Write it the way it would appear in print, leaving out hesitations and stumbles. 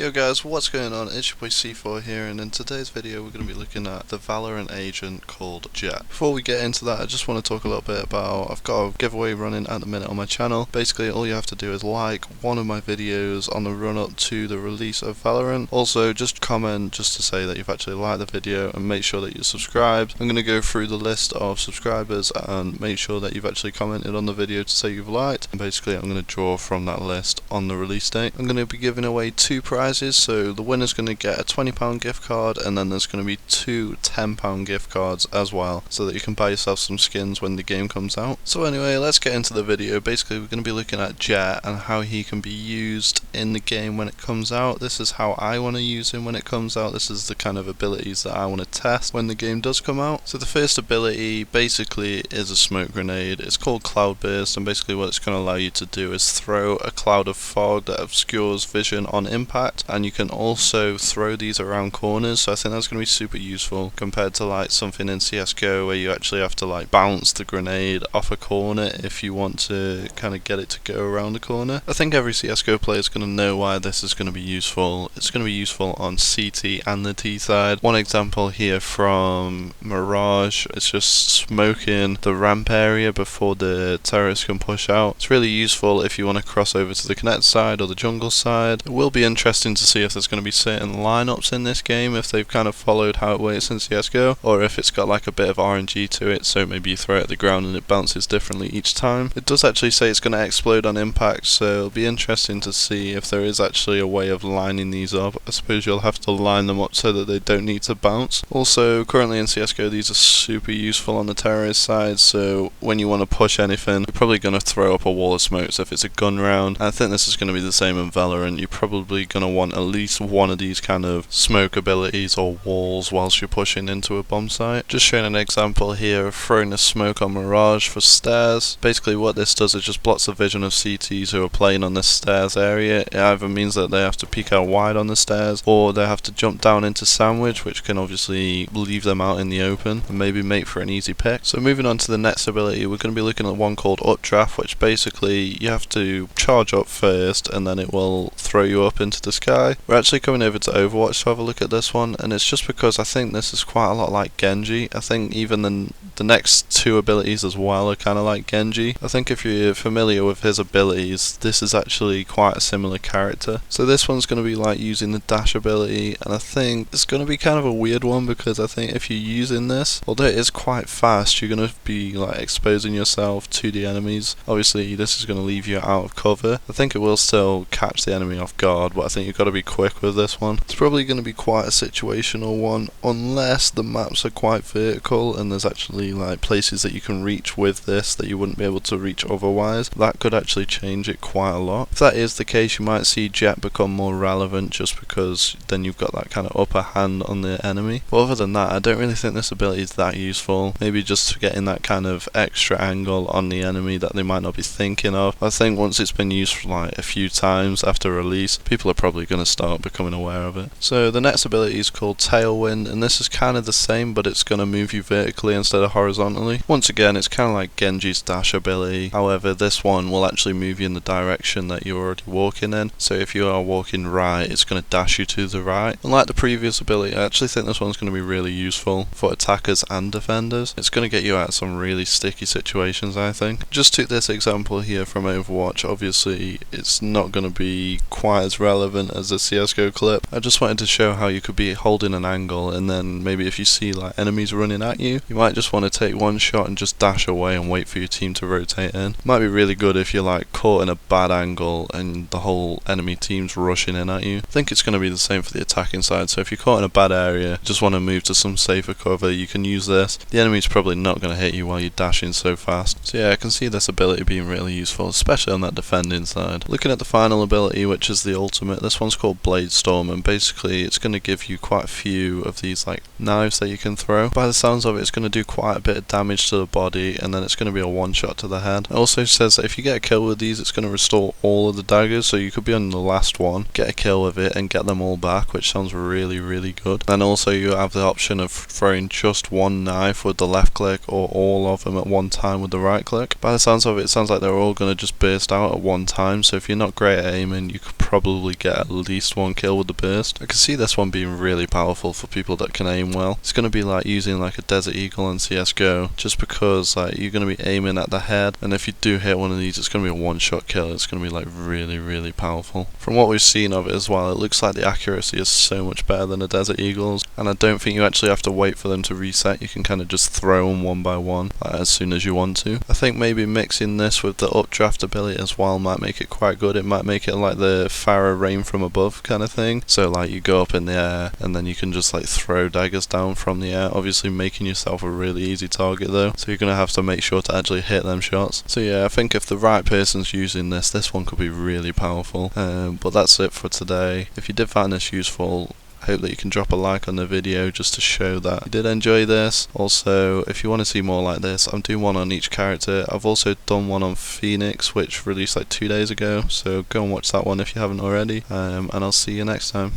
Yo guys, what's going on? It's your boy C4 here, and in today's video we're going to be looking at the Valorant agent called Jett. Before we get into that, I just want to talk a little bit about, I've got a giveaway running at the minute on my channel. Basically all you have to do is like one of my videos on the run up to the release of Valorant. Also just comment just to say that you've actually liked the video and make sure that you're subscribed. I'm going to go through the list of subscribers and make sure that you've actually commented on the video to say you've liked, and basically I'm going to draw from that list on the release date. I'm going to be giving away two prizes, so the winner's going to get a £20 gift card, and then there's going to be two £10 gift cards as well, so that you can buy yourself some skins when the game comes out. So anyway, let's get into the video. Basically we're going to be looking at Jett and how he can be used in the game when it comes out. This is how I want to use him when it comes out. This is the kind of abilities that I want to test when the game does come out. So the first ability basically is a smoke grenade. It's called Cloud Burst, and basically what it's going to allow you to do is throw a cloud of fog that obscures vision on impact, and you can also throw these around corners. So I think that's going to be super useful compared to like something in CSGO where you actually have to like bounce the grenade off a corner if you want to kind of get it to go around the corner. I think every CSGO player is going to know why this is going to be useful. It's going to be useful on CT and the T side. One example here from Mirage, it's just smoking the ramp area before the terrorists can push out. It's really useful if you want to cross over to the Connect side or the jungle side. It will be interesting to see if there's going to be certain lineups in this game, if they've kind of followed how it works in CSGO, or if it's got like a bit of RNG to it, so maybe you throw it at the ground and it bounces differently each time. It does actually say it's going to explode on impact, so it'll be interesting to see if there is actually a way of lining these up. I suppose you'll have to line them up so that they don't need to bounce. Also, currently in CSGO these are super useful on the terrorist side, so when you want to push anything, you're probably going to throw up a wall of smoke. So if it's a gun round, I think this is going to be the same in Valorant, you're probably going to want at least one of these kind of smoke abilities or walls whilst you're pushing into a bomb site. Just showing an example here of throwing a smoke on Mirage for stairs. Basically what this does is just blocks the vision of CTs who are playing on the stairs area. It either means that they have to peek out wide on the stairs, or they have to jump down into sandwich, which can obviously leave them out in the open and maybe make for an easy pick. So moving on to the next ability, we're going to be looking at one called Updraft, which basically you have to charge up first and then it will throw you up into the sky. We're actually coming over to Overwatch to have a look at this one, and it's just because I think this is quite a lot like Genji. I think even the next two abilities as well are kind of like Genji. I think if you're familiar with his abilities, this is actually quite a similar character. So this one's going to be like using the dash ability, and I think it's going to be kind of a weird one because I think if you're using this, although it is quite fast, you're going to be like exposing yourself to the enemies. Obviously this is going to leave you out of cover. I think it will still catch the enemy off guard, but I think you've got to be quick with this one. It's probably going to be quite a situational one, unless the maps are quite vertical and there's actually like places that you can reach with this that you wouldn't be able to reach otherwise. That could actually change it quite a lot. If that is the case, you might see Jett become more relevant just because then you've got that kind of upper hand on the enemy. But other than that, I don't really think this ability is that useful. Maybe just getting that kind of extra angle on the enemy that they might not be thinking of. I think once it's been used for like a few times after release, people are probably going to start becoming aware of it. So the next ability is called Tailwind, and this is kind of the same, but it's going to move you vertically instead of horizontally. Once again, it's kind of like Genji's dash ability. However, this one will actually move you in the direction that you're already walking in. So if you are walking right, it's going to dash you to the right. Unlike the previous ability, I actually think this one's going to be really useful for attackers and defenders. It's going to get you out of some really sticky situations, I think. Just took this example here from Overwatch. Obviously, it's not going to be quite as relevant as the CSGO clip. I just wanted to show how you could be holding an angle, and then maybe if you see like enemies running at you, you might just want to take one shot and just dash away and wait for your team to rotate in. Might be really good if you're like caught in a bad angle and the whole enemy team's rushing in at you. I think it's going to be the same for the attacking side, so if you're caught in a bad area, just want to move to some safer cover, you can use this. The enemy's probably not going to hit you while you're dashing so fast. So yeah, I can see this ability being really useful, especially on that defending side. Looking at the final ability, which is the ultimate, this one's called Blade Storm, and basically it's going to give you quite a few of these like knives that you can throw. By the sounds of it, it's going to do quite a bit of damage to the body, and then it's going to be a one shot to the head. It also says that if you get a kill with these, it's going to restore all of the daggers, so you could be on the last one, get a kill with it and get them all back, which sounds really good. And also you have the option of throwing just one knife with the left click or all of them at one time with the right click. By the sounds of it, it sounds like they're all going to just burst out at one time, so if you're not great at aiming, you could probably get at least one kill with the burst. I can see this one being really powerful for people that can aim well. It's going to be like using like a Desert Eagle on CSGO, just because like you're going to be aiming at the head, and if you do hit one of these, it's going to be a one-shot kill. It's going to be like really powerful. From what we've seen of it as well, it looks like the accuracy is so much better than the Desert Eagles, and I don't think you actually have to wait for them to reset. You can kind of just throw them one by one as soon as you want to. I think maybe mixing this with the updraft ability as well might make it quite good. It might make it like the Pharah rain from above kind of thing. So like you go up in the air and then you can just like throw daggers down from the air, obviously making yourself a really easy target though, so you're going to have to make sure to actually hit them shots. So yeah, I think if the right person's using this one could be really powerful. But that's it for today. If you did find this useful, I hope that you can drop a like on the video just to show that you did enjoy this. Also, if you want to see more like this, I'm doing one on each character. I've also done one on Phoenix, which released like 2 days ago, so go and watch that one if you haven't already, and I'll see you next time.